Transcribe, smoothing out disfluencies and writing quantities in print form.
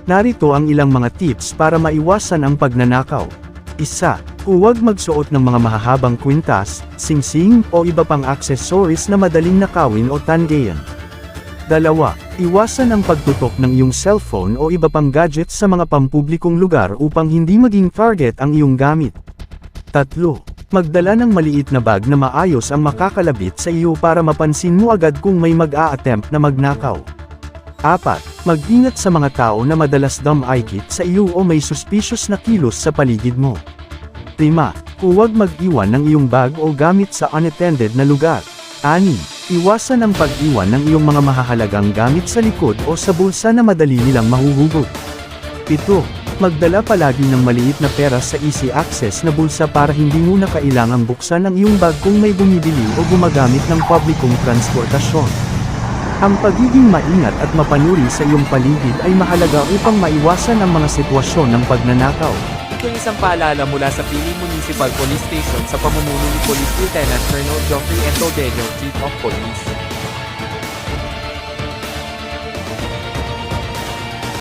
Narito ang ilang mga tips para maiwasan ang pagnanakaw. 1. Huwag magsuot ng mga mahahabang kwintas, singsing, o iba pang accessories na madaling nakawin o tanggayan. 2. Iwasan ang pagtutok ng iyong cellphone o iba pang gadgets sa mga pampublikong lugar upang hindi maging target ang iyong gamit. 3. Magdala ng maliit na bag na maayos ang makakalabit sa iyo para mapansin mo agad kung may mag-a-attempt na magnakaw. 4. Mag-ingat sa mga tao na madalas dumikit sa iyo o may suspicious na kilos sa paligid mo. 5. Huwag mag-iwan ng iyong bag o gamit sa unattended na lugar. 6. Iwasan ang pag-iwan ng iyong mga mahahalagang gamit sa likod o sa bulsa na madali nilang mahuhugot. 7. Magdala palagi ng maliit na pera sa easy access na bulsa para hindi mo na kailangang buksan ang iyong bag kung may bumibili o gumagamit ng publikong transportasyon. Ang pagiging maingat at mapanuri sa iyong paligid ay mahalaga upang maiwasan ang mga sitwasyon ng pagnanakaw. Ito ay isang paalala mula sa Pili Municipal Police Station sa pamumuno ni Police Lieutenant Colonel Geoffrey N. Todeño, Chief of Police.